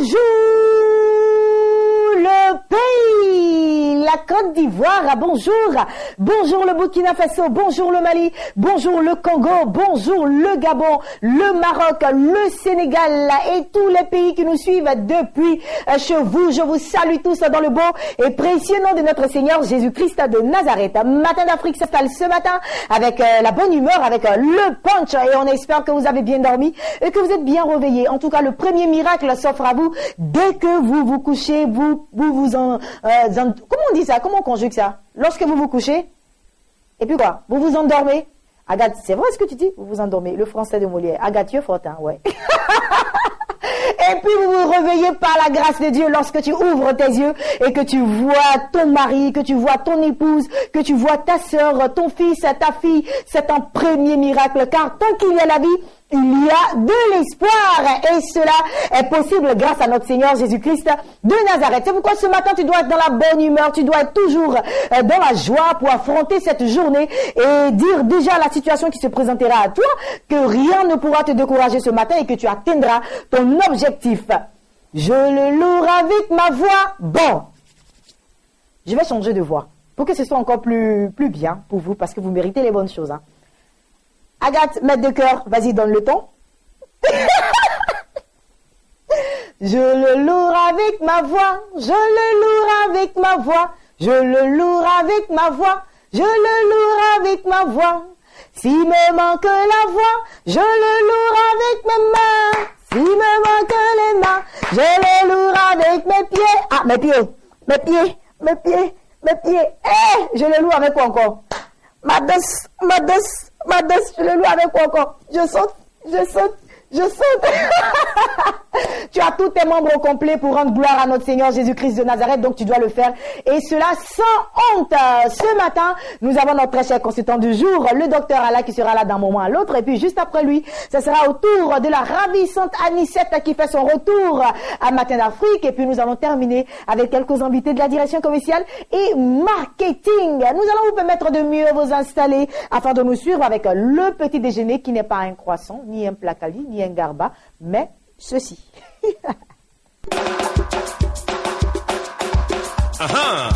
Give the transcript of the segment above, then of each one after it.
Bonjour le pays, la Côte d'Ivoire, bonjour. Bonjour le Burkina Faso, bonjour le Mali, bonjour le Congo, bonjour le Gabon, le Maroc, le Sénégal et tous les pays qui nous suivent depuis chez vous. Je vous salue tous dans le beau et précieux nom de notre Seigneur Jésus-Christ de Nazareth. Matin d'Afrique s'installe ce matin avec la bonne humeur, avec le punch et on espère que vous avez bien dormi et que vous êtes bien réveillés. En tout cas, le premier miracle s'offre à vous dès que vous vous couchez, comment on dit ça? Comment on conjugue ça? Lorsque vous vous couchez, et puis quoi? Vous vous endormez. Agathe, c'est vrai ce que tu dis? Vous vous endormez. Le français de Molière. Agathe, tu es forte, hein? Ouais. Et puis vous vous réveillez par la grâce de Dieu lorsque tu ouvres tes yeux et que tu vois ton mari, que tu vois ton épouse, que tu vois ta sœur, ton fils, ta fille. C'est un premier miracle car tant qu'il y a la vie, il y a de l'espoir et cela est possible grâce à notre Seigneur Jésus-Christ de Nazareth. C'est pourquoi ce matin tu dois être dans la bonne humeur, tu dois être toujours dans la joie pour affronter cette journée et dire déjà la situation qui se présentera à toi que rien ne pourra te décourager ce matin et que tu atteindras ton objectif. Je le loue avec ma voix. Bon, je vais changer de voix pour que ce soit encore plus bien pour vous parce que vous méritez les bonnes choses, hein. Agathe, maître de cœur, vas-y, donne le ton. Je le loue avec ma voix, je le loue avec ma voix, je le loue avec ma voix, je le loue avec ma voix. S'il me manque la voix, je le loue avec mes mains. S'il me manque les mains, je le loue avec mes pieds. Ah, mes pieds. Je le loue avec quoi encore? Ma danse, je le loue avec quoi encore? Je saute. Tu as tous tes membres au complet pour rendre gloire à notre Seigneur Jésus-Christ de Nazareth, donc tu dois le faire. Et cela sans honte. Ce matin, nous avons notre très cher consultant du jour, le docteur Allah, qui sera là d'un moment à l'autre. Et puis juste après lui, ce sera au tour de la ravissante Anicette qui fait son retour à Matin d'Afrique. Et puis nous allons terminer avec quelques invités de la direction commerciale et marketing. Nous allons vous permettre de mieux vous installer afin de nous suivre avec le petit déjeuner qui n'est pas un croissant, ni un placali, ni un garba, mais ceci. Aha.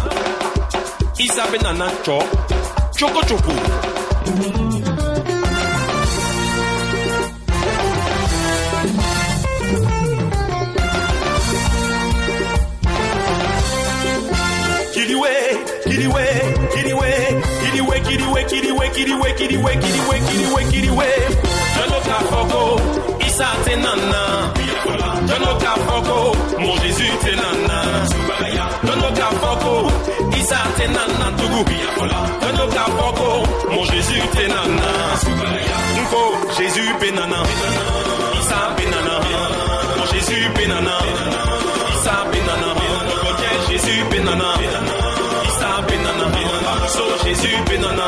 Isabelle Nana Choco. Kiriwe. Jonoka Foko, Issa Tenana. Jonoka Foko, mon Jésus Tenana. Jonoka Foko, Issa Tenana Tougou. Jonoka Foko, mon Jésus Tenana. Nko, Jésus Benana. Issa Benana. Mon Jésus Benana. Issa Benana. Jésus Benana. Issa Benana. So Jésus Benana.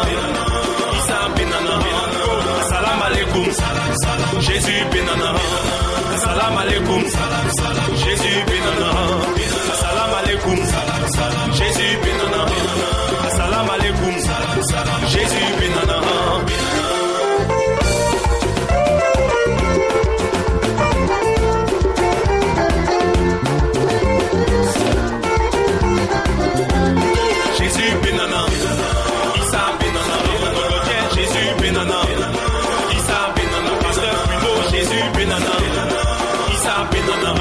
Issa Benana. Salam alaikum. Jésus Benana. Salam alaikum. Jésus Benana. Salam alaikum. Jésus Benana. Salam alaikum. Jésus Benana. Jésus Benana. Issa Benana. Jésus Benana. Issa Benana. Pasteur Puno. Jésus Benana. Issa Benana.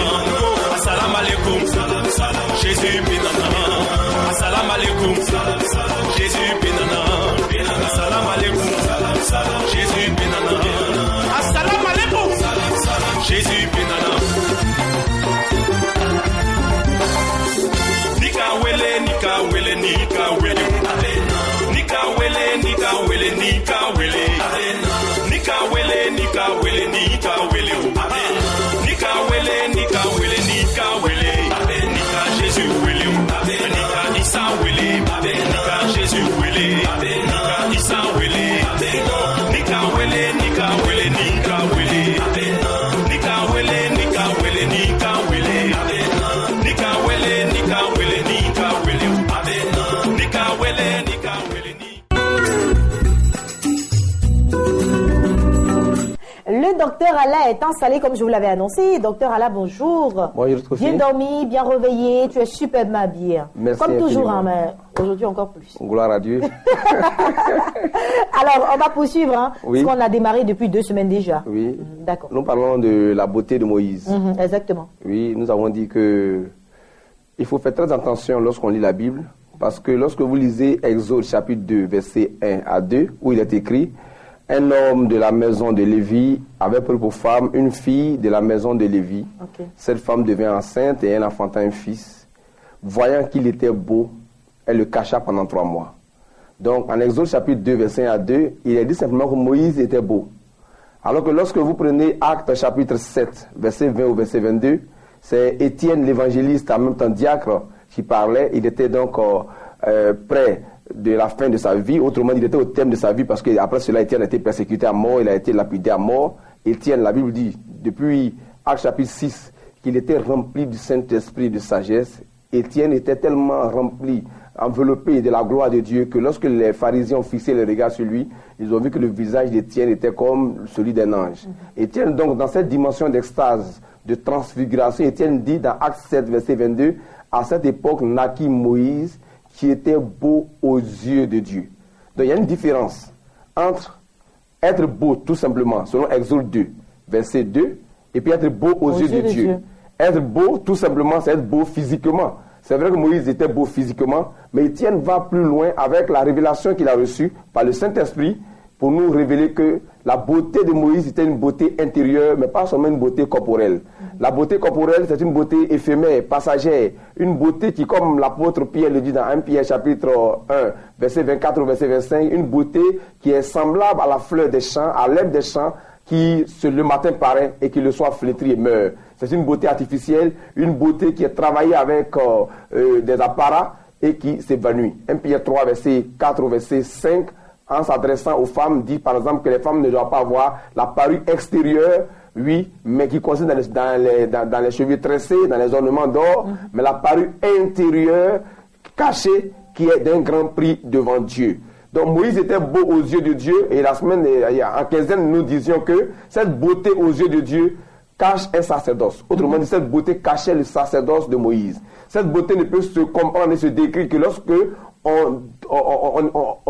Assalam alaikum. Jésus Benana. Assalam alaikum. Jésus Benana. Assalam alaikum. Jésus Benana. Assalam alaikum. Jésus Benana. Nika wele. Jésus wele. Nika Issa wele. Nika Jésus wele. Nika Issa wele. Nika wele. Nika wele. Docteur Alla est installé comme je vous l'avais annoncé. Docteur Alla, bonjour. Bonjour, Sophie. Bien dormi, bien réveillé, tu es superbement habillé. Merci comme toujours, infiniment. mais aujourd'hui encore plus. Gloire à Dieu. Alors, on va poursuivre Oui. ce qu'on a démarré depuis 2 semaines déjà. Oui. D'accord. Nous parlons de la beauté de Moïse. Exactement. Oui, nous avons dit que il faut faire très attention lorsqu'on lit la Bible, parce que lorsque vous lisez Exode chapitre 2, versets 1 à 2, où il est écrit « Un homme de la maison de Lévi avait pris pour femme une fille de la maison de Lévi. Ok. Cette femme devint enceinte et elle enfanta un fils. Voyant qu'il était beau, elle le cacha pendant 3 mois. » Donc, en Exode chapitre 2, verset 1 à 2, il est dit simplement que Moïse était beau. Alors que lorsque vous prenez Actes chapitre 7, verset 20 au verset 22, c'est Étienne l'évangéliste, en même temps diacre, qui parlait. Il était donc près de la fin de sa vie. Autrement, il était au terme de sa vie parce qu'après cela, Étienne a été persécuté à mort, il a été lapidé à mort. Étienne, la Bible dit, depuis Actes chapitre 6, qu'il était rempli du Saint-Esprit et de sagesse. Étienne était tellement rempli, enveloppé de la gloire de Dieu, que lorsque les pharisiens ont fixé les regards sur lui, ils ont vu que le visage d'Étienne était comme celui d'un ange. Étienne, donc, dans cette dimension d'extase, de transfiguration, Étienne dit dans Actes 7, verset 22, à cette époque naquit Moïse, qui était beau aux yeux de Dieu. Donc il y a une différence entre être beau tout simplement, selon Exode 2, verset 2, et puis être beau aux yeux de Dieu. Être beau tout simplement, c'est être beau physiquement. C'est vrai que Moïse était beau physiquement, mais Étienne va plus loin avec la révélation qu'il a reçue par le Saint-Esprit pour nous révéler que la beauté de Moïse était une beauté intérieure, mais pas seulement une beauté corporelle. La beauté corporelle, c'est une beauté éphémère, passagère, une beauté qui, comme l'apôtre Pierre le dit dans 1 Pierre chapitre 1, verset 24 au verset 25, une beauté qui est semblable à la fleur des champs, à l'herbe des champs, qui le matin paraît et qui le soir flétrit et meurt. C'est une beauté artificielle, une beauté qui est travaillée avec des apparats et qui s'évanouit. 1 Pierre 3, verset 4 au verset 5, en s'adressant aux femmes, dit par exemple que les femmes ne doivent pas avoir la parure extérieure, oui, mais qui consiste dans les cheveux tressés, dans les ornements d'or, mais la parure intérieure, cachée, qui est d'un grand prix devant Dieu. Donc Moïse était beau aux yeux de Dieu, et la semaine, en quinzaine, nous disions que cette beauté aux yeux de Dieu cache un sacerdoce. Autrement dit, cette beauté cachait le sacerdoce de Moïse. Cette beauté ne peut se comprendre et se décrire que lorsque on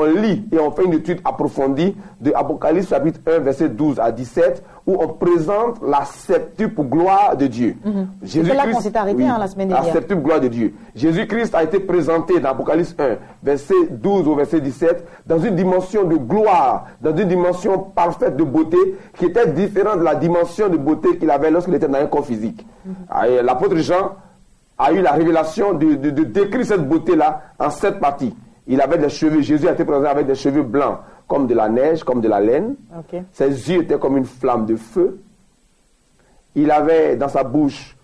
lit et on fait une étude approfondie de Apocalypse chapitre 1 verset 12 à 17 où on présente la septuple gloire de Dieu. C'est là qu'on s'est arrêté la semaine dernière. La septuple gloire de Dieu. Jésus-Christ a été présenté dans Apocalypse 1 verset 12 au verset 17 dans une dimension de gloire, dans une dimension parfaite de beauté qui était différente de la dimension de beauté qu'il avait lorsqu'il était dans un corps physique. L'apôtre Jean a eu la révélation de décrire cette beauté-là en 7 parties. Il avait des cheveux, Jésus a été présenté avec des cheveux blancs, comme de la neige, comme de la laine. Okay. Ses yeux étaient comme une flamme de feu. Il avait dans sa bouche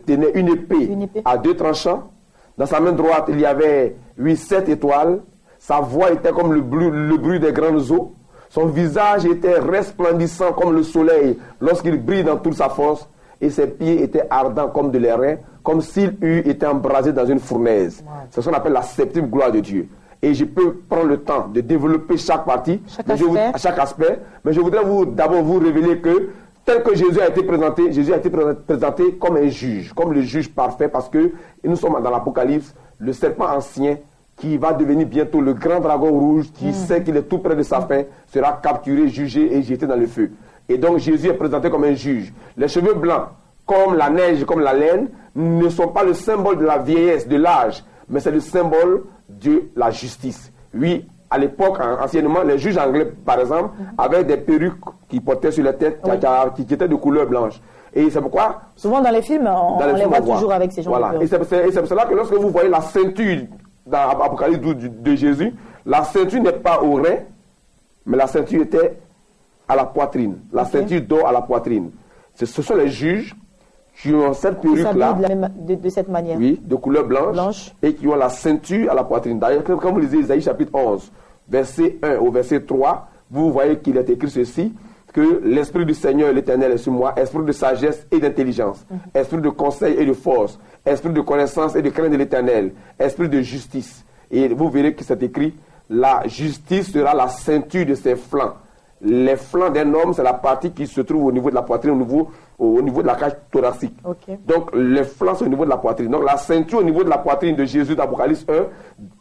tenait une épée à 2 tranchants. Dans sa main droite, il y avait 7 étoiles. Sa voix était comme le bruit des grandes eaux. Son visage était resplendissant comme le soleil lorsqu'il brille dans toute sa force. Et ses pieds étaient ardents comme de l'airain, comme s'il eût été embrasé dans une fournaise. Wow. C'est ce qu'on appelle la septuple gloire de Dieu. Et je peux prendre le temps de développer chaque partie, chaque aspect, mais je voudrais d'abord vous révéler que tel que Jésus a été présenté comme un juge, comme le juge parfait, parce que nous sommes dans l'Apocalypse, le serpent ancien qui va devenir bientôt le grand dragon rouge, qui sait qu'il est tout près de sa fin, sera capturé, jugé et jeté dans le feu. Et donc Jésus est présenté comme un juge. Les cheveux blancs, comme la neige, comme la laine, ne sont pas le symbole de la vieillesse, de l'âge, mais c'est le symbole de la justice. Oui, à l'époque, anciennement, les juges anglais, par exemple, avaient des perruques qu'ils portaient sur la tête, qui étaient de couleur blanche. Et c'est pourquoi... Souvent dans les films, on les voit toujours avec ces gens. Voilà. Et c'est pour cela que lorsque vous voyez la ceinture dans Apocalypse 12 de Jésus, la ceinture n'est pas au rein, mais la ceinture était à la poitrine. La ceinture d'or à la poitrine. Ce sont les juges qui ont cette perruque-là. De cette manière. Oui, de couleur blanche. Et qui ont la ceinture à la poitrine. D'ailleurs, quand vous lisez Isaïe chapitre 11, verset 1 au verset 3, vous voyez qu'il est écrit ceci, que l'Esprit du Seigneur l'Éternel est sur moi, esprit de sagesse et d'intelligence, esprit de conseil et de force, esprit de connaissance et de crainte de l'Éternel, esprit de justice. Et vous verrez que c'est écrit, la justice sera la ceinture de ses flancs. Les flancs d'un homme, c'est la partie qui se trouve au niveau de la poitrine, au niveau de la cage thoracique. Okay. Donc, les flancs, c'est au niveau de la poitrine. Donc, la ceinture au niveau de la poitrine de Jésus d'Apocalypse 1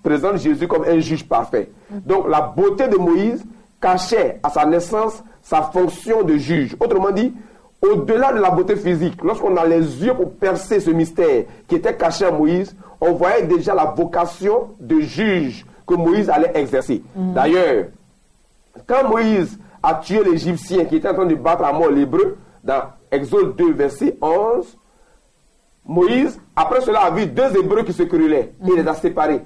présente Jésus comme un juge parfait. Donc, la beauté de Moïse cachait à sa naissance sa fonction de juge. Autrement dit, au-delà de la beauté physique, lorsqu'on a les yeux pour percer ce mystère qui était caché à Moïse, on voyait déjà la vocation de juge que Moïse allait exercer. D'ailleurs, quand Moïse a tué l'Égyptien qui était en train de battre à mort l'Hébreu, dans Exode 2, verset 11, Moïse, après cela, a vu deux Hébreux qui se querellaient. Il les a séparés.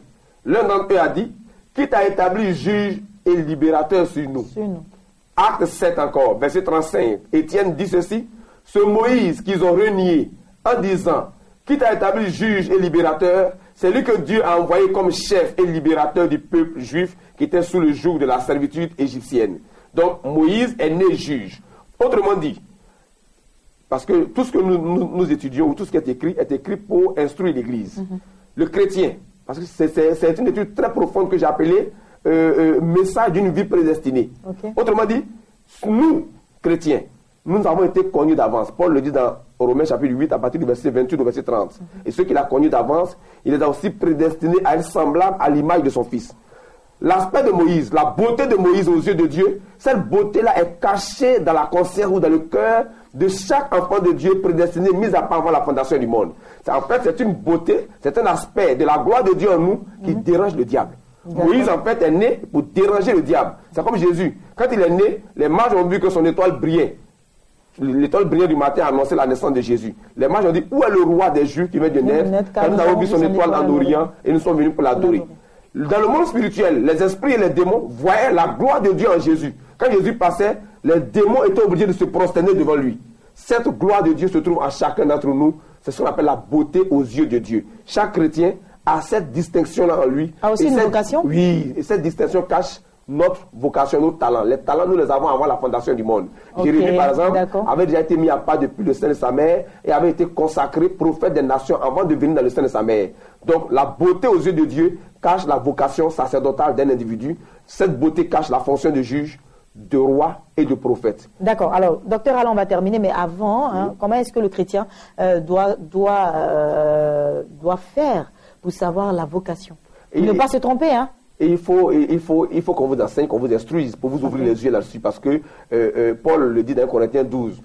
L'un d'entre eux a dit, qui t'a établi juge et libérateur sur nous. Acte 7 encore, verset 35. Étienne dit ceci, ce Moïse qu'ils ont renié en disant, qui t'a établi juge et libérateur, c'est lui que Dieu a envoyé comme chef et libérateur du peuple juif qui était sous le joug de la servitude égyptienne. Donc Moïse est né juge. Autrement dit, parce que tout ce que nous étudions ou tout ce qui est écrit pour instruire l'Église. Le chrétien, parce que c'est une étude très profonde que j'ai appelée message d'une vie prédestinée. Okay. Autrement dit, nous, chrétiens, nous avons été connus d'avance. Paul le dit dans Romains chapitre 8 à partir du verset 28 au verset 30. Et ceux qu'il a connus d'avance, il les a aussi prédestinés à être semblables à l'image de son Fils. L'aspect de Moïse, la beauté de Moïse aux yeux de Dieu, cette beauté-là est cachée dans la conscience ou dans le cœur de chaque enfant de Dieu prédestiné, mis à part avant la fondation du monde. En fait, c'est une beauté, c'est un aspect de la gloire de Dieu en nous qui dérange le diable. Moïse, en fait, est né pour déranger le diable. C'est comme Jésus. Quand il est né, les mages ont vu que son étoile brillait. L'étoile brillait du matin a annoncé la naissance de Jésus. Les mages ont dit, où est le roi des Juifs qui vient de naître? Quand nous avons vu son étoile en Orient et nous sommes venus pour l'adorer. Dans le monde spirituel, les esprits et les démons voyaient la gloire de Dieu en Jésus. Quand Jésus passait, les démons étaient obligés de se prosterner devant lui. Cette gloire de Dieu se trouve en chacun d'entre nous. C'est ce qu'on appelle la beauté aux yeux de Dieu. Chaque chrétien a cette distinction-là en lui. A aussi une vocation? Oui, et cette distinction cache notre vocation, nos talents. Les talents, nous les avons avant la fondation du monde. Jérémie, par exemple, avait déjà été mis à part depuis le sein de sa mère et avait été consacré prophète des nations avant de venir dans le sein de sa mère. Donc, la beauté aux yeux de Dieu cache la vocation sacerdotale d'un individu. Cette beauté cache la fonction de juge, de roi et de prophète. D'accord. Alors, docteur Alain, on va terminer, mais avant, comment est-ce que le chrétien doit faire pour savoir la vocation? Et ne pas se tromper, hein? Et il faut qu'on vous enseigne, qu'on vous instruise pour vous ouvrir les yeux là-dessus, parce que Paul le dit dans Corinthiens 12,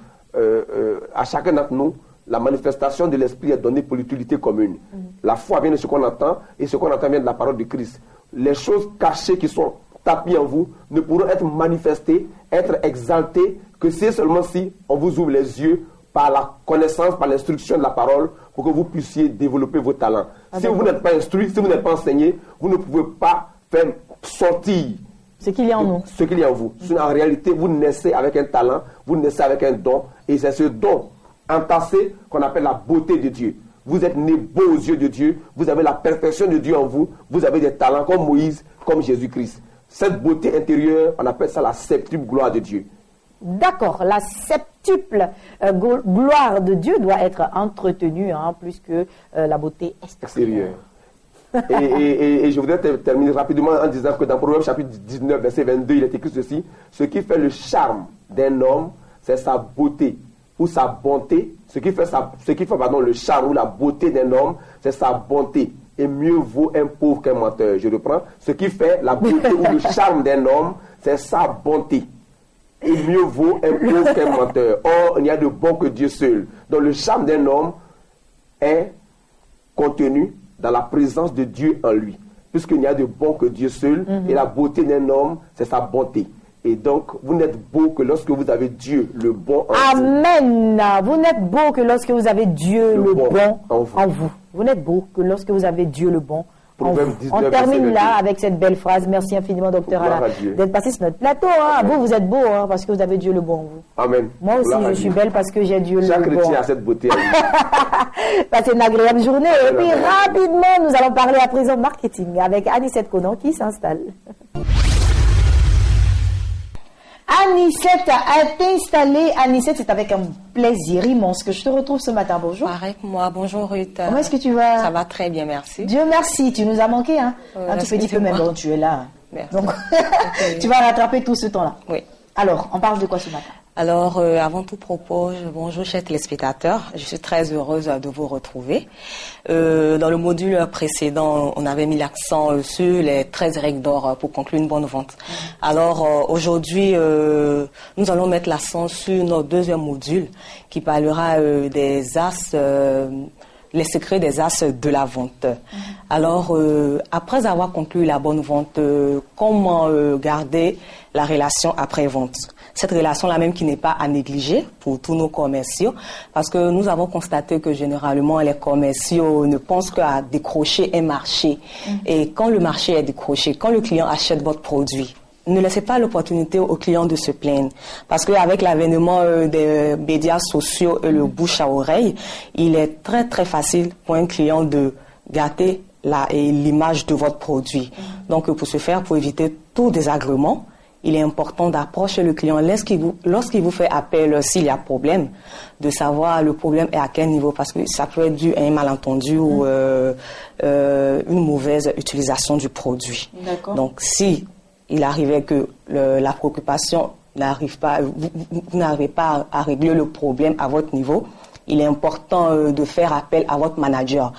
à chacun d'entre nous, la manifestation de l'esprit est donnée pour l'utilité commune. La foi vient de ce qu'on entend, et ce qu'on entend vient de la parole de Christ. Les choses cachées qui sont tapis en vous ne pourront être manifestées, être exaltées, que c'est seulement si on vous ouvre les yeux par la connaissance, par l'instruction de la parole, pour que vous puissiez développer vos talents. Si vous n'êtes pas instruit, si vous n'êtes pas enseigné, vous ne pouvez pas faire sortir ce qu'il y a en nous. Ce qu'il y a en vous. En réalité, vous naissez avec un talent, vous naissez avec un don, et c'est ce don entassé qu'on appelle la beauté de Dieu. Vous êtes né beau aux yeux de Dieu, vous avez la perfection de Dieu en vous, vous avez des talents comme Moïse, comme Jésus-Christ. Cette beauté intérieure, on appelle ça la septuple gloire de Dieu. D'accord, la septuple gloire de Dieu doit être entretenue, plus que la beauté extérieure. Et je voudrais terminer rapidement en disant que dans Proverbe chapitre 19, verset 22, il est écrit ceci: ce qui fait le charme d'un homme, c'est sa beauté ou sa bonté. Ce qui fait le charme ou la beauté d'un homme, c'est sa bonté. Et mieux vaut un pauvre qu'un menteur. Je reprends. Ce qui fait la beauté ou le charme d'un homme, c'est sa bonté. Et mieux vaut un pauvre qu'un menteur. Or, il n'y a de bon que Dieu seul. Donc le charme d'un homme est contenu dans la présence de Dieu en lui. Puisqu'il n'y a de bon que Dieu seul. Et la beauté d'un homme, c'est sa bonté. Et donc, vous n'êtes beau que lorsque vous avez Dieu, le bon en vous. Amen. Vous n'êtes beau que lorsque vous avez Dieu, le bon en vous. Vous n'êtes beau que lorsque vous avez Dieu, le bon en vous. On termine là avec cette belle phrase. Merci infiniment, docteur Alain, d'être passé sur notre plateau. Vous êtes beau parce que vous avez Dieu, le bon en vous. Amen. Moi aussi, je suis belle parce que j'ai Dieu, le bon. Chaque chrétien a cette beauté. Passez une agréable journée. Et puis, rapidement, nous allons parler à présent marketing avec Anicette Conan qui s'installe. Anicette est installée. Anicette, c'est avec un plaisir immense que je te retrouve ce matin. Bonjour. Pareil que moi. Bonjour Ruth. Comment est-ce que tu vas? Ça va très bien, merci. Dieu merci. Tu nous as manqué, hein? Un petit peu, mais bon, tu es là. Merci. Donc, tu vas rattraper tout ce temps-là. Oui. Alors, on parle de quoi ce matin? Alors, avant tout propos, bonjour chers téléspectateurs, je suis très heureuse de vous retrouver. Dans le module précédent, on avait mis l'accent sur les 13 règles d'or pour conclure une bonne vente. Alors, aujourd'hui, nous allons mettre l'accent sur notre deuxième module qui parlera des as, les secrets des as de la vente. Alors, après avoir conclu la bonne vente, comment garder la relation après-vente? Cette relation-là même qui n'est pas à négliger pour tous nos commerciaux, parce que nous avons constaté que généralement les commerciaux ne pensent qu'à décrocher un marché. Et quand le marché est décroché, quand le client achète votre produit, ne laissez pas l'opportunité aux clients de se plaindre. Parce qu'avec l'avènement des médias sociaux et le bouche à oreille, il est très très facile pour un client de gâter l'image de votre produit. Donc pour ce faire, pour éviter tout désagrément, il est important d'approcher le client lorsqu'il vous fait appel s'il y a problème, de savoir le problème est à quel niveau, parce que ça peut être dû à un malentendu ou une mauvaise utilisation du produit. Donc si il arrivait que la préoccupation n'arrive pas, vous n'arrivez pas à régler le problème à votre niveau, il est important de faire appel à votre manager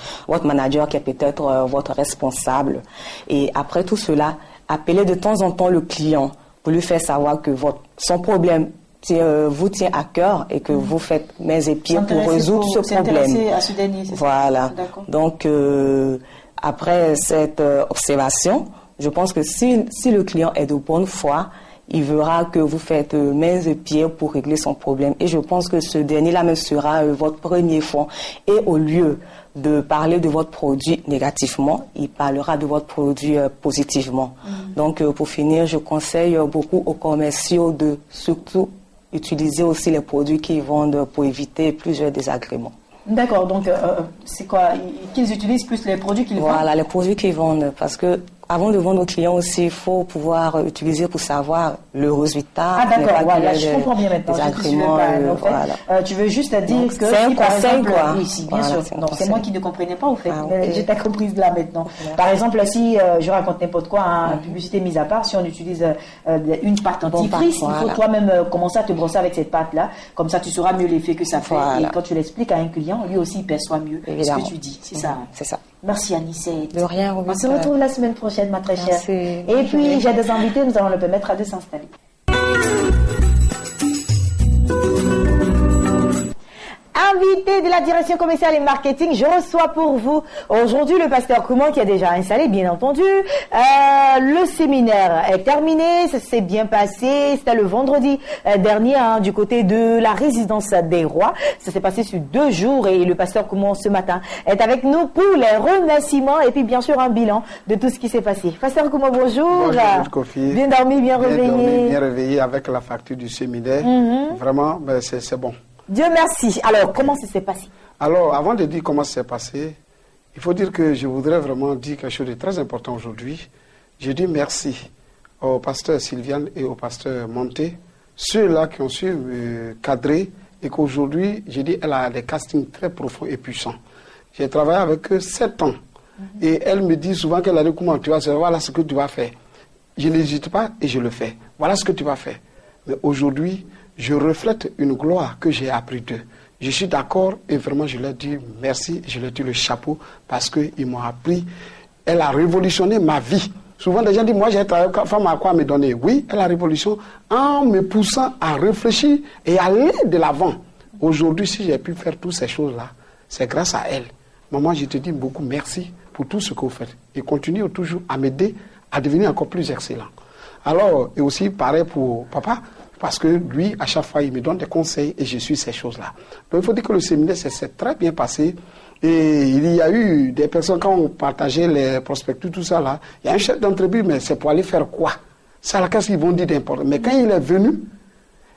qui est peut-être votre responsable. Et après tout cela, appelez de temps en temps le client pour lui faire savoir que son problème vous tient à cœur et que vous faites mains et pieds pour résoudre ce problème. À ce dernier, voilà. Donc, après cette observation, je pense que si le client est de bonne foi, il verra que vous faites mains et pieds pour régler son problème. Et je pense que ce dernier-là même sera votre premier fonds. Et au lieu de parler de votre produit négativement, il parlera de votre produit positivement. Donc, pour finir, je conseille beaucoup aux commerciaux de surtout utiliser aussi les produits qu'ils vendent pour éviter plusieurs désagréments. D'accord, donc c'est quoi? Qu'ils utilisent plus les produits qu'ils vendent? Voilà, les produits qu'ils vendent, parce que avant de vendre aux clients aussi, il faut pouvoir utiliser pour savoir le résultat. Ah d'accord, voilà, je comprends bien maintenant. Tu veux juste dire donc, que... C'est un conseil, quoi. Oui, si, bien sûr. Donc c'est moi qui ne comprenais pas, au fait. Okay. J'ai ta comprise là maintenant. Par exemple, si je raconte n'importe quoi, publicité mise à part, si on utilise une pâte antifrice, il faut toi-même commencer à te brosser avec cette pâte-là. Comme ça, tu sauras mieux l'effet que ça fait. Et quand tu l'expliques à un client, lui aussi, il perçoit mieux ce que tu dis. C'est ça. C'est ça. Merci Anicette. De rien. On se retrouve la semaine prochaine, ma très chère. Et puis, j'ai des invités, nous allons leur permettre de s'installer. Invité de la direction commerciale et marketing, je reçois pour vous aujourd'hui le pasteur Kouman qui a déjà installé, bien entendu. Le séminaire est terminé, ça s'est bien passé. C'était le vendredi dernier du côté de la résidence des rois. Ça s'est passé sur 2 jours et le pasteur Kouman ce matin est avec nous pour les remerciements et puis bien sûr un bilan de tout ce qui s'est passé. Pasteur Kouman, bonjour. Bonjour Kofi. Bien dormi, bien réveillé. Bien réveillé avec la facture du séminaire. Vraiment, c'est bon. Dieu merci. Alors, comment ça s'est passé? Alors, avant de dire comment ça s'est passé, il faut dire que je voudrais vraiment dire quelque chose de très important aujourd'hui. Je dis merci au pasteur Sylviane et au pasteur Monté, ceux-là qui ont su cadrer et qu'aujourd'hui, je dis, elle a des castings très profonds et puissants. J'ai travaillé avec eux 7 ans. Et elle me dit souvent qu'elle a dit, comment tu vas faire, voilà ce que tu vas faire. Je n'hésite pas et je le fais. Voilà ce que tu vas faire. Mais aujourd'hui, je reflète une gloire que j'ai appris d'eux. Je suis d'accord et vraiment je leur dis merci, je leur dis le chapeau parce qu'ils m'ont appris. Elle a révolutionné ma vie. Souvent des gens disent, moi j'ai travaillé, femme à quoi me donner? Oui, elle a révolutionné en me poussant à réfléchir et à aller de l'avant. Aujourd'hui, si j'ai pu faire toutes ces choses-là, c'est grâce à elle. Maman, je te dis beaucoup merci pour tout ce que vous faites. Et continuez toujours à m'aider à devenir encore plus excellent. Alors, et aussi pareil pour papa. Parce que lui, à chaque fois, il me donne des conseils et je suis ces choses-là. Donc, il faut dire que le séminaire s'est très bien passé. Et il y a eu des personnes, quand on partageait les prospectus, tout ça là, il y a un chef d'entreprise, mais c'est pour aller faire quoi? C'est à qu'est-ce qu'ils vont dire d'important. Mais quand il est venu,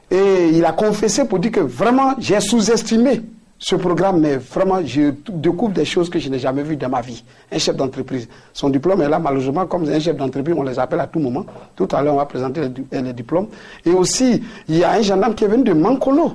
et il a confessé pour dire que vraiment, j'ai sous-estimé ce programme, mais vraiment, je découvre des choses que je n'ai jamais vues dans ma vie. Un chef d'entreprise. Son diplôme est là, malheureusement, comme un chef d'entreprise, on les appelle à tout moment. Tout à l'heure, on va présenter les diplômes. Et aussi, il y a un gendarme qui est venu de Mankolo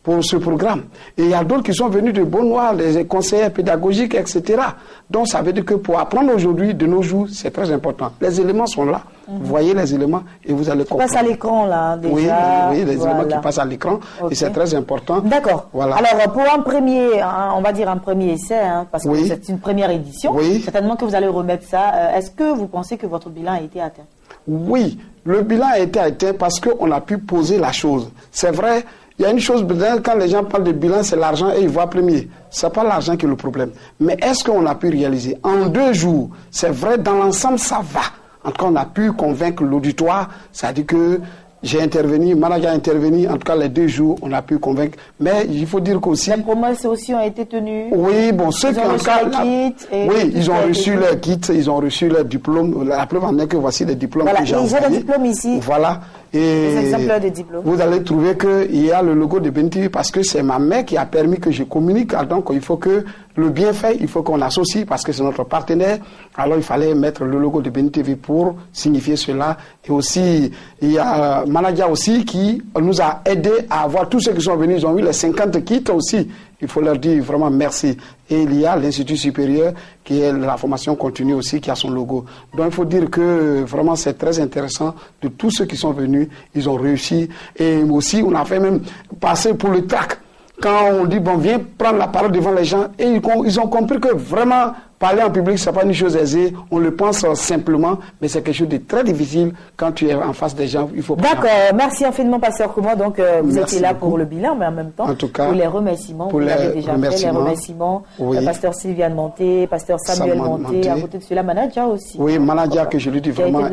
pour ce programme. Et il y a d'autres qui sont venus de Beaunois, les conseillers pédagogiques, etc. Donc, ça veut dire que pour apprendre aujourd'hui, de nos jours, c'est très important. Les éléments sont là. Vous voyez les éléments et vous allez comprendre. Ça passe à l'écran, là, déjà. Oui, les éléments qui passent à l'écran. Okay. Et c'est très important. D'accord. Voilà. Alors, pour un premier, on va dire un premier essai, hein, parce que c'est une première édition, certainement que vous allez remettre ça. Est-ce que vous pensez que votre bilan a été atteint? Oui, le bilan a été atteint parce qu'on a pu poser la chose. C'est vrai, il y a une chose, quand les gens parlent de bilan, c'est l'argent et ils voient premier. Ce n'est pas l'argent qui est le problème. Mais est-ce qu'on a pu réaliser? En 2 jours, c'est vrai, dans l'ensemble, ça va. En tout cas, on a pu convaincre l'auditoire, c'est-à-dire que j'ai intervenu, manager a intervenu, en tout cas les 2 jours, on a pu convaincre. Mais il faut dire qu'aussi... Les promesses aussi ont été tenues. Oui, bon, ceux qui ont reçu leur kit. Oui, ils ont reçu leur kit, ils ont reçu leur diplôme. La preuve en est que voici les diplômes que j'ai envoyés. J'ai le diplôme ici. Voilà. Et des exemplaires de diplômes. Vous allez trouver qu'il y a le logo de BNTV parce que c'est ma mère qui a permis que je communique. Donc il faut que le bienfait, il faut qu'on l'associe parce que c'est notre partenaire. Alors il fallait mettre le logo de BNTV pour signifier cela. Et aussi, il y a un manager aussi qui nous a aidé à avoir tous ceux qui sont venus. Ils ont eu les 50 kits aussi. Il faut leur dire vraiment merci. Et il y a l'Institut supérieur qui est la formation continue aussi, qui a son logo. Donc il faut dire que vraiment c'est très intéressant de tous ceux qui sont venus. Ils ont réussi. Et aussi, on a fait même passer pour le trac. Quand on dit, bon, viens prendre la parole devant les gens. Et ils ont compris que vraiment, parler en public, ce n'est pas une chose aisée. On le pense simplement, mais c'est quelque chose de très difficile quand tu es en face des gens. Il faut. D'accord. Merci infiniment, Pasteur Kouma. Donc, vous étiez là pour le bilan, mais en même temps, en tout cas, pour les remerciements. Vous avez déjà fait les remerciements. Oui. Pasteur Sylviane Monté, Pasteur Samuel Monté, à côté de cela, manager aussi. Oui, manager que je lui dis vraiment.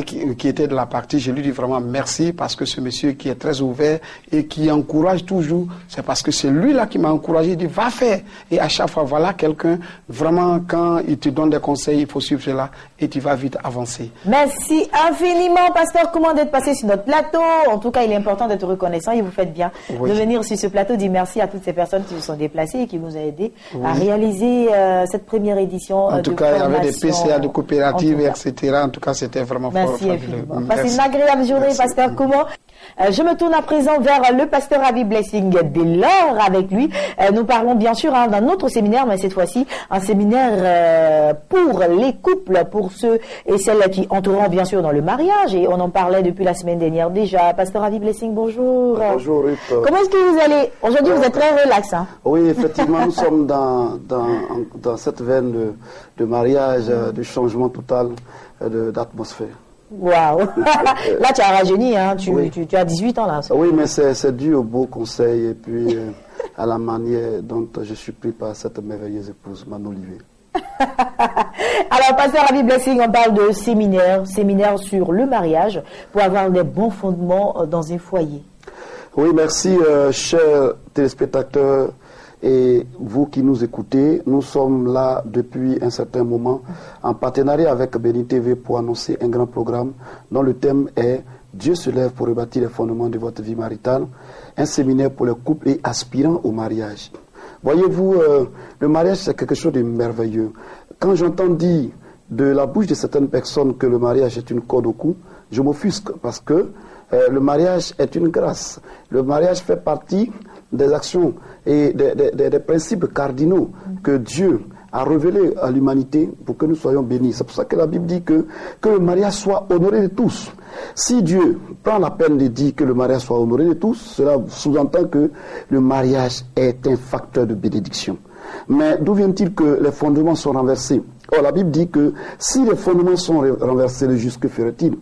Qui était de la partie, je lui dis vraiment merci parce que ce monsieur qui est très ouvert et qui encourage toujours, c'est parce que c'est lui là qui m'a encouragé. Il dit, va faire. Et à chaque fois, voilà quelqu'un vraiment. Quand il te donne des conseils, il faut suivre cela et tu vas vite avancer. Merci infiniment, Pasteur Kouma, d'être passé sur notre plateau. En tout cas, il est important d'être reconnaissant et vous faites bien de venir sur ce plateau. Dire merci à toutes ces personnes qui se sont déplacées et qui nous ont aidés à réaliser cette première édition. En tout cas, il y avait des PCA de coopératives, etc. En tout cas, c'était vraiment merci infiniment. Passez une agréable journée, Pasteur Kouma. Je me tourne à présent vers le pasteur Avi Blessing Delors. Avec lui, nous parlons bien sûr d'un autre séminaire, mais cette fois-ci un séminaire pour les couples, pour ceux et celles qui entreront bien sûr dans le mariage. Et on en parlait depuis la semaine dernière déjà. Pasteur Avi Blessing, bonjour. Bonjour Ruth. Comment est-ce que vous allez? Aujourd'hui, vous êtes très relax. Hein? Oui, effectivement, nous sommes dans cette veine de mariage, de changement total d'atmosphère. Waouh. Là, tu as rajeuni, hein. Tu as 18 ans là. Oui, mais c'est dû aux beaux conseils et puis à la manière dont je suis pris par cette merveilleuse épouse, Manon Olivier. Alors, Pasteur Avi Blessing, on parle de séminaire sur le mariage pour avoir des bons fondements dans un foyer. Oui, merci, chers téléspectateurs. Et vous qui nous écoutez, nous sommes là depuis un certain moment en partenariat avec BNTV pour annoncer un grand programme dont le thème est Dieu se lève pour rebâtir les fondements de votre vie maritale, un séminaire pour les couples et aspirants au mariage. Voyez-vous, le mariage c'est quelque chose de merveilleux. Quand j'entends dire de la bouche de certaines personnes que le mariage est une corde au cou, je m'offusque parce que le mariage est une grâce. Le mariage fait partie des actions et des principes cardinaux que Dieu a révélés à l'humanité pour que nous soyons bénis. C'est pour ça que la Bible dit que le mariage soit honoré de tous. Si Dieu prend la peine de dire que le mariage soit honoré de tous, cela sous-entend que le mariage est un facteur de bénédiction. Mais d'où vient-il que les fondements sont renversés? Or, la Bible dit que si les fondements sont renversés, le juste que ferait-il?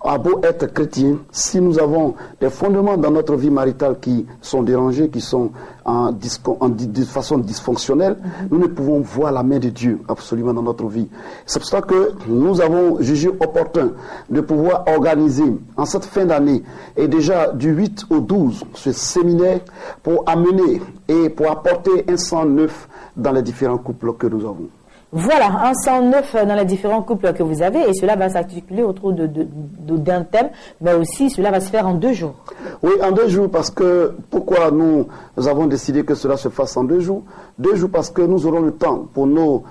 A beau être chrétien, si nous avons des fondements dans notre vie maritale qui sont dérangés, qui sont de façon dysfonctionnelle, nous ne pouvons voir la main de Dieu absolument dans notre vie. C'est pour ça que nous avons jugé opportun de pouvoir organiser en cette fin d'année et déjà du 8 au 12 ce séminaire pour amener et pour apporter un sang neuf dans les différents couples que nous avons. Voilà, un sang neuf dans les différents couples que vous avez et cela va s'articuler autour d'un thème, mais aussi cela va se faire en 2 jours. Oui, en 2 jours, parce que pourquoi nous avons décidé que cela se fasse en 2 jours? 2 jours parce que nous aurons le temps pour nos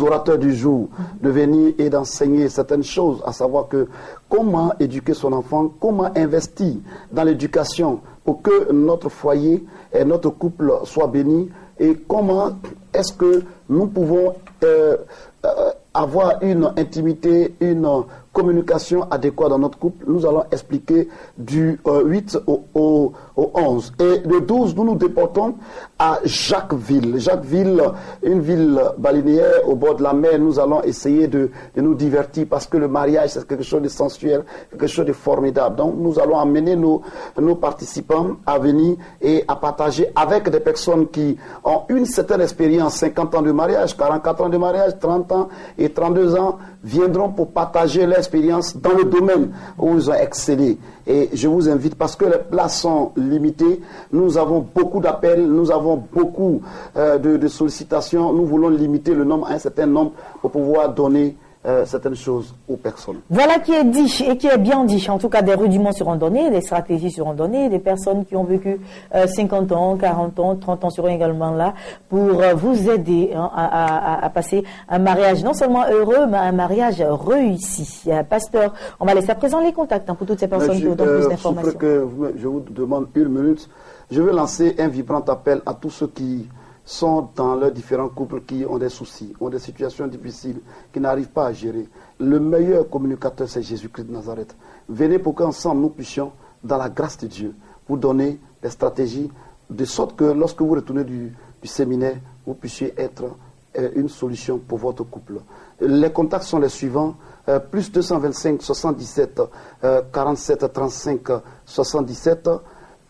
orateurs du jour de venir et d'enseigner certaines choses, à savoir que comment éduquer son enfant, comment investir dans l'éducation pour que notre foyer et notre couple soient bénis et comment est-ce que nous pouvons avoir une intimité, une communication adéquate dans notre couple, nous allons expliquer du 8 au 11. Et le 12, nous nous déportons à Jacquesville. Jacquesville, une ville balnéaire au bord de la mer. Nous allons essayer de nous divertir parce que le mariage, c'est quelque chose de sensuel, quelque chose de formidable. Donc, nous allons amener nos participants à venir et à partager avec des personnes qui ont une certaine expérience, 50 ans de mariage, 44 ans de mariage, 30 ans et 32 ans, viendront pour partager leur expérience dans le domaine où ils ont excellé. Et je vous invite, parce que les places sont limitées, nous avons beaucoup d'appels, nous avons beaucoup de sollicitations, nous voulons limiter le nombre à un certain nombre pour pouvoir donner certaines choses aux personnes. Voilà qui est dit et qui est bien dit. En tout cas, des rudiments seront donnés, des stratégies seront données, des personnes qui ont vécu 50 ans, 40 ans, 30 ans seront également là pour vous aider à passer un mariage non seulement heureux, mais un mariage réussi. Pasteur, on va laisser à présent les contacts pour toutes ces personnes qui ont plus d'informations. Je vous demande une minute. Je vais lancer un vibrant appel à tous ceux qui sont dans leurs différents couples qui ont des soucis, ont des situations difficiles, qui n'arrivent pas à gérer. Le meilleur communicateur, c'est Jésus-Christ de Nazareth. Venez pour qu'ensemble nous puissions, dans la grâce de Dieu, vous donner des stratégies, de sorte que lorsque vous retournez du séminaire, vous puissiez être une solution pour votre couple. Les contacts sont les suivants, plus 225 77 47 35 77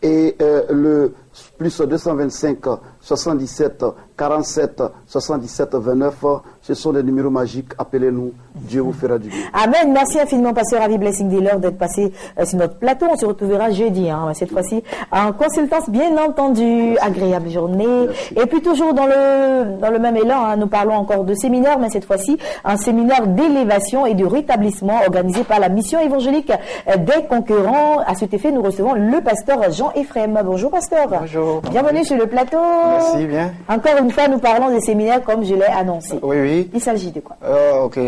et le plus 225 77 47 77 29, ce sont les numéros magiques, appelez-nous, Dieu vous fera du bien. Amen, merci infiniment pasteur Ravi Blessing Dealer d'être passé sur notre plateau. On se retrouvera jeudi, cette fois-ci en consultance, bien entendu. Merci. Agréable journée. Merci. Et puis toujours dans le même élan, nous parlons encore de séminaire, mais cette fois-ci un séminaire d'élévation et de rétablissement organisé par la mission évangélique des Conquérants. À cet effet, nous recevons le pasteur Jean-Ephraim. Bonjour pasteur. Bonjour. Bienvenue sur le plateau. Merci bien. Encore une fois, nous parlons des séminaires comme je l'ai annoncé. Oui. Il s'agit de quoi? Ok.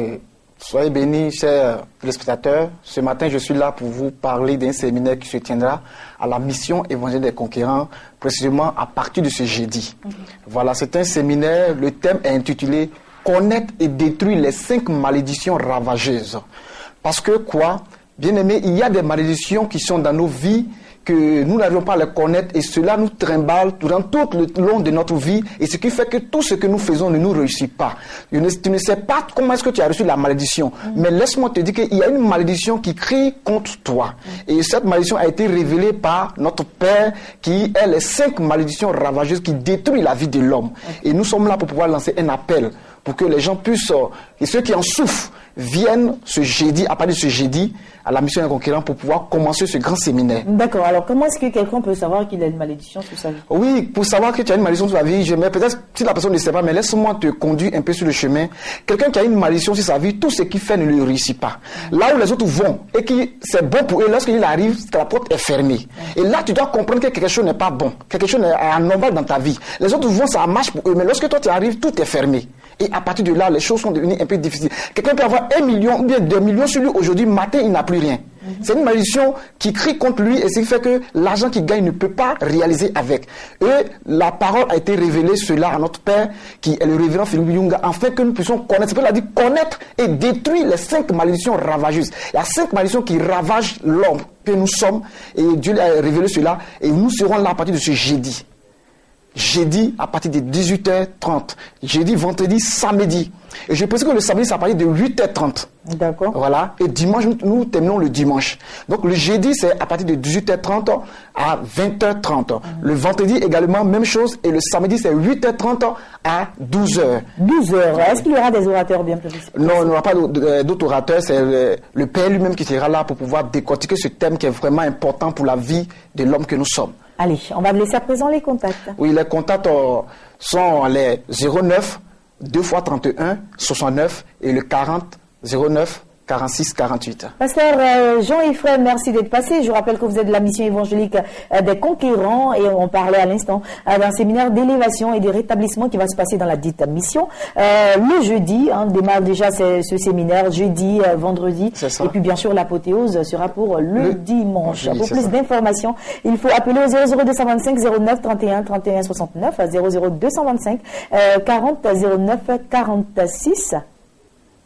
Soyez bénis, chers téléspectateurs. Ce matin, je suis là pour vous parler d'un séminaire qui se tiendra à la mission évangélique des Conquérants, précisément à partir de ce jeudi. Voilà, c'est un séminaire, le thème est intitulé « Connaître et détruire les 5 malédictions ravageuses ». Parce que quoi? Bien aimé, il y a des malédictions qui sont dans nos vies, que nous n'arrivons pas à les connaître et cela nous trimballe durant tout le long de notre vie et ce qui fait que tout ce que nous faisons ne nous réussit pas. Tu ne sais pas comment est-ce que tu as reçu la malédiction, mais laisse-moi te dire qu'il y a une malédiction qui crie contre toi. Et cette malédiction a été révélée par notre Père qui est les 5 malédictions ravageuses qui détruisent la vie de l'homme. Et nous sommes là pour pouvoir lancer un appel pour que les gens puissent, et ceux qui en souffrent, viennent ce jeudi, à partir de ce jeudi, à la mission des Conquérants pour pouvoir commencer ce grand séminaire. D'accord. Alors, comment est-ce que quelqu'un peut savoir qu'il a une malédiction sur sa vie? Oui, pour savoir que tu as une malédiction sur sa vie, peut-être si la personne ne sait pas, mais laisse-moi te conduire un peu sur le chemin. Quelqu'un qui a une malédiction sur sa vie, tout ce qu'il fait ne lui réussit pas. Là où les autres vont et que c'est bon pour eux, lorsqu'il arrive, la porte est fermée. Et là, tu dois comprendre que quelque chose n'est pas bon, quelque chose n'est anormal dans ta vie. Les autres vont, ça marche pour eux, mais lorsque toi tu arrives, tout est fermé. Et à partir de là, les choses sont devenues un peu difficiles. Quelqu'un peut avoir 1 million ou bien 2 millions sur lui aujourd'hui, matin, il n'a plus rien. C'est une malédiction qui crie contre lui et ce qui fait que l'argent qu'il gagne ne peut pas réaliser avec. Et la parole a été révélée, cela à notre Père, qui est le révérend Philippe Yunga, afin que nous puissions connaître. C'est pour cela qu'il a dit connaître et détruire les 5 malédictions ravageuses. Il y a 5 malédictions qui ravagent l'homme que nous sommes et Dieu a révélé cela et nous serons là à partir de ce jeudi. Jeudi à partir de 18h30. Jeudi, vendredi, samedi. Et je pense que le samedi, c'est à partir de 8h30. D'accord. Voilà. Et dimanche, nous terminons le dimanche. Donc le jeudi, c'est à partir de 18h30 à 20h30. Le vendredi également, même chose. Et le samedi, c'est 8h30 à 12h. 12h. Est-ce qu'il y aura des orateurs bien précis? Non, il n'y aura pas d'autres orateurs. C'est le Père lui-même qui sera là pour pouvoir décortiquer ce thème qui est vraiment important pour la vie de l'homme que nous sommes. Allez, on va laisser à présent les contacts. Oui, les contacts sont les 09 2 x 31 69 et le 40 09 46 48. Pasteur Jean-Ephraim, merci d'être passé. Je rappelle que vous êtes de la mission évangélique des Conquérants et on parlait à l'instant d'un séminaire d'élévation et de rétablissement qui va se passer dans la dite mission. Le jeudi, démarre déjà ce séminaire, jeudi, vendredi. Et puis bien sûr, l'apothéose sera pour le dimanche. Oui, pour plus d'informations, il faut appeler au 00225 09 31 31 69 00225 40 09 46.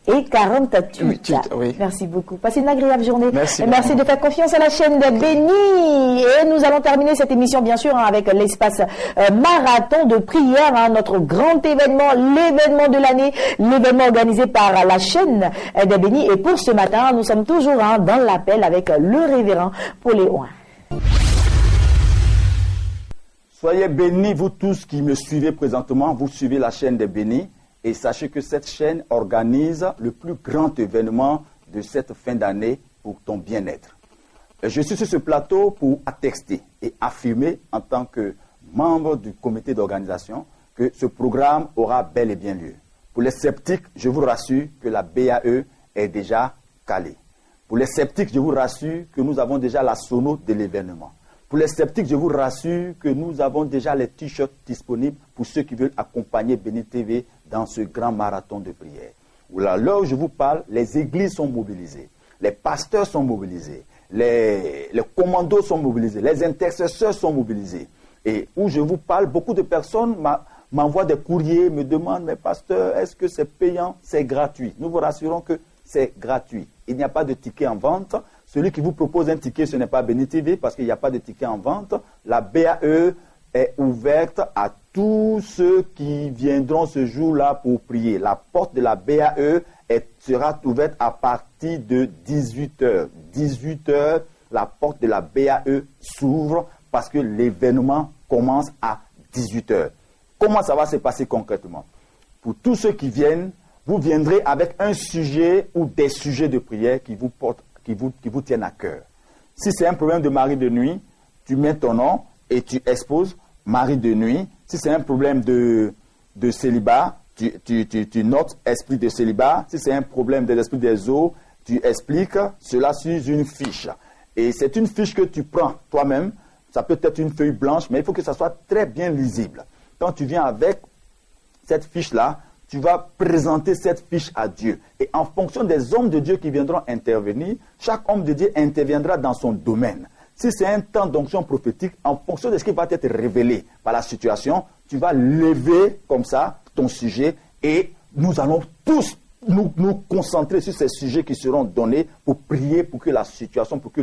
et 48. Oui. Merci beaucoup. Passez une agréable journée. Merci. Et merci de faire confiance à la chaîne de Béni. Et nous allons terminer cette émission, bien sûr, avec l'espace marathon de prière, notre grand événement, l'événement de l'année, l'événement organisé par la chaîne de Béni. Et pour ce matin, nous sommes toujours dans l'appel avec le révérend Pauléon. Soyez bénis, vous tous qui me suivez présentement, vous suivez la chaîne des Bénis. Et sachez que cette chaîne organise le plus grand événement de cette fin d'année pour ton bien-être. Je suis sur ce plateau pour attester et affirmer en tant que membre du comité d'organisation que ce programme aura bel et bien lieu. Pour les sceptiques, je vous rassure que la BAE est déjà calée. Pour les sceptiques, je vous rassure que nous avons déjà la sono de l'événement. Pour les sceptiques, je vous rassure que nous avons déjà les t-shirts disponibles pour ceux qui veulent accompagner Béni TV dans ce grand marathon de prière. À l'heure où je vous parle, les églises sont mobilisées, les pasteurs sont mobilisés, les commandos sont mobilisés, les intercesseurs sont mobilisés. Et où je vous parle, beaucoup de personnes m'envoient des courriers, me demandent, mais pasteur, est-ce que c'est payant? C'est gratuit. Nous vous rassurons que c'est gratuit. Il n'y a pas de ticket en vente. Celui qui vous propose un ticket, ce n'est pas Béni TV parce qu'il n'y a pas de ticket en vente. La BAE est ouverte à tous ceux qui viendront ce jour-là pour prier. La porte de la BAE sera ouverte à partir de 18h. 18h, la porte de la BAE s'ouvre parce que l'événement commence à 18h. Comment ça va se passer concrètement? Pour tous ceux qui viennent, vous viendrez avec un sujet ou des sujets de prière qui vous portent, qui vous tiennent à cœur. Si c'est un problème de mari de nuit, tu mets ton nom et tu exposes mari de nuit. Si c'est un problème de célibat, tu notes esprit de célibat. Si c'est un problème de l'esprit des eaux, tu expliques cela sur une fiche. Et c'est une fiche que tu prends toi-même. Ça peut être une feuille blanche, mais il faut que ça soit très bien lisible. Quand tu viens avec cette fiche-là, tu vas présenter cette fiche à Dieu. Et en fonction des hommes de Dieu qui viendront intervenir, chaque homme de Dieu interviendra dans son domaine. Si c'est un temps d'onction prophétique, en fonction de ce qui va être révélé par la situation, tu vas lever comme ça ton sujet et nous allons tous nous concentrer sur ces sujets qui seront donnés pour prier pour que la situation, pour que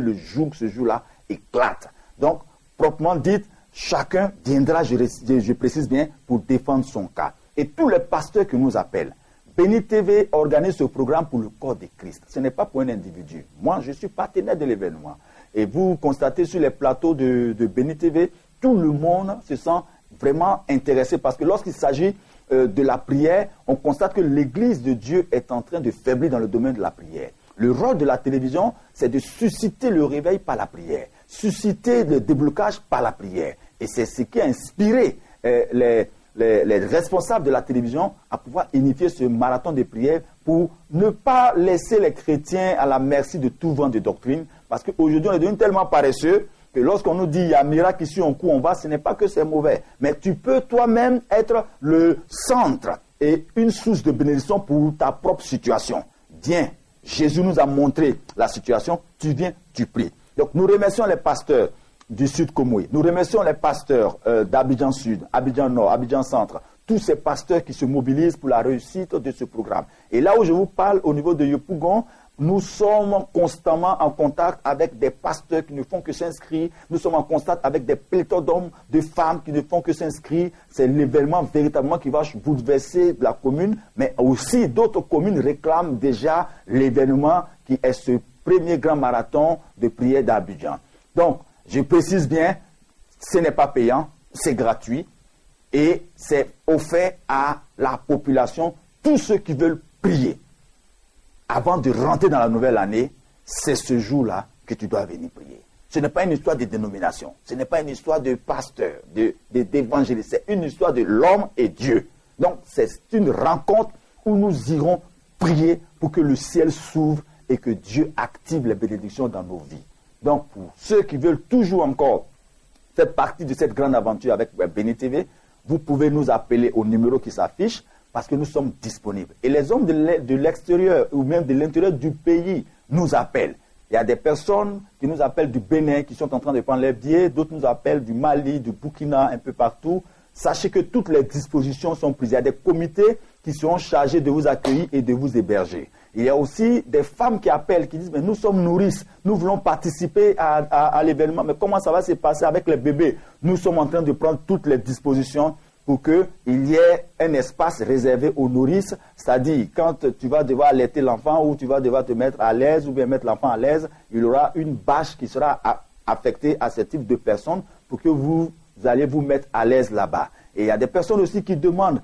ce jour-là éclate. Donc, proprement dit, chacun viendra, je précise bien, pour défendre son cas. Et tous les pasteurs qui nous appellent, Béni TV organise ce programme pour le corps de Christ. Ce n'est pas pour un individu. Moi, je suis partenaire de l'événement. Et vous constatez sur les plateaux de Béni TV, tout le monde se sent vraiment intéressé parce que lorsqu'il s'agit de la prière, on constate que l'Église de Dieu est en train de faiblir dans le domaine de la prière. Le rôle de la télévision, c'est de susciter le réveil par la prière, susciter le déblocage par la prière. Et c'est ce qui a inspiré les responsables de la télévision à pouvoir initier ce marathon de prière pour ne pas laisser les chrétiens à la merci de tout vent de doctrine. Parce qu'aujourd'hui, on est devenu tellement paresseux que lorsqu'on nous dit il y a un miracle ici, on court, on va, ce n'est pas que c'est mauvais. Mais tu peux toi-même être le centre et une source de bénédiction pour ta propre situation. Viens, Jésus nous a montré la situation, tu viens, tu pries. Donc nous remercions les pasteurs du Sud Komoui. Nous remercions les pasteurs d'Abidjan Sud, Abidjan Nord, Abidjan Centre, tous ces pasteurs qui se mobilisent pour la réussite de ce programme. Et là où je vous parle, au niveau de Yopougon, nous sommes constamment en contact avec des pasteurs qui ne font que s'inscrire. Nous sommes en contact avec des pléthores d'hommes, de femmes qui ne font que s'inscrire. C'est l'événement véritablement qui va bouleverser la commune. Mais aussi d'autres communes réclament déjà l'événement qui est ce premier grand marathon de prière d'Abidjan. Donc, je précise bien, ce n'est pas payant, c'est gratuit. Et c'est offert à la population, tous ceux qui veulent prier. Avant de rentrer dans la nouvelle année, c'est ce jour-là que tu dois venir prier. Ce n'est pas une histoire de dénomination, ce n'est pas une histoire de pasteur, d'évangéliste, c'est une histoire de l'homme et Dieu. Donc c'est une rencontre où nous irons prier pour que le ciel s'ouvre et que Dieu active les bénédictions dans nos vies. Donc pour ceux qui veulent toujours encore faire partie de cette grande aventure avec Béni TV, vous pouvez nous appeler au numéro qui s'affiche, parce que nous sommes disponibles. Et les hommes de l'extérieur ou même de l'intérieur du pays nous appellent. Il y a des personnes qui nous appellent du Bénin, qui sont en train de prendre les billets. D'autres nous appellent du Mali, du Burkina, un peu partout. Sachez que toutes les dispositions sont prises. Il y a des comités qui seront chargés de vous accueillir et de vous héberger. Il y a aussi des femmes qui appellent, qui disent, mais nous sommes nourrices, nous voulons participer à l'événement, mais comment ça va se passer avec les bébés? Nous sommes en train de prendre toutes les dispositions pour qu'il y ait un espace réservé aux nourrices, c'est-à-dire quand tu vas devoir allaiter l'enfant ou tu vas devoir te mettre à l'aise ou bien mettre l'enfant à l'aise, il y aura une bâche qui sera affectée à ce type de personnes pour que vous allez vous mettre à l'aise là-bas. Et il y a des personnes aussi qui demandent,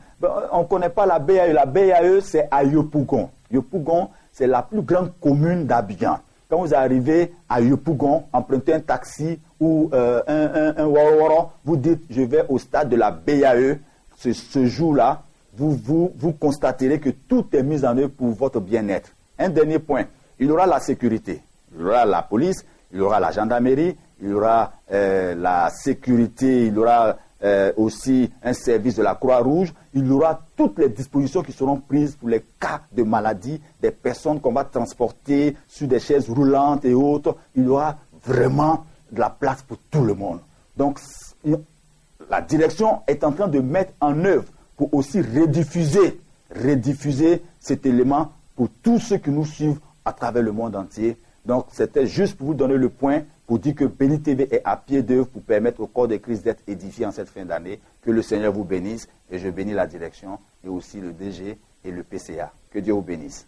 on ne connaît pas la BAE. La BAE, c'est à Yopougon. Yopougon, c'est la plus grande commune d'Abidjan. Quand vous arrivez à Yopougon, empruntez un taxi ou un Woro, vous dites, je vais au stade de la BAE. Ce jour-là, vous constaterez que tout est mis en œuvre pour votre bien-être. Un dernier point, il y aura la sécurité. Il y aura la police, il y aura la gendarmerie, il y aura la sécurité, il y aura aussi un service de la Croix-Rouge. Il y aura toutes les dispositions qui seront prises pour les cas de maladie, des personnes qu'on va transporter sur des chaises roulantes et autres. Il y aura vraiment de la place pour tout le monde. Donc, la direction est en train de mettre en œuvre pour aussi rediffuser cet élément pour tous ceux qui nous suivent à travers le monde entier. Donc, c'était juste pour vous donner le point pour dire que Béni TV est à pied d'œuvre pour permettre au corps de Christ d'être édifié en cette fin d'année. Que le Seigneur vous bénisse et je bénis la direction et aussi le DG et le PCA. Que Dieu vous bénisse.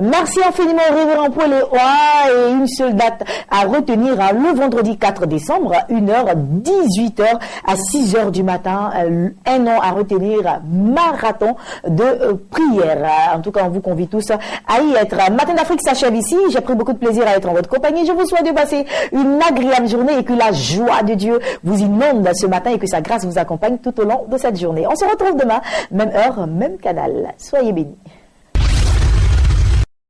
Merci infiniment au révérend Paul et une seule date à retenir, le vendredi 4 décembre, 1h, 18h à 6h du matin, un nom à retenir, marathon de prière. En tout cas, on vous convie tous à y être. Matin d'Afrique s'achève ici. J'ai pris beaucoup de plaisir à être en votre compagnie. Je vous souhaite de passer une agréable journée et que la joie de Dieu vous inonde ce matin et que sa grâce vous accompagne tout au long de cette journée. On se retrouve demain, même heure, même canal. Soyez bénis.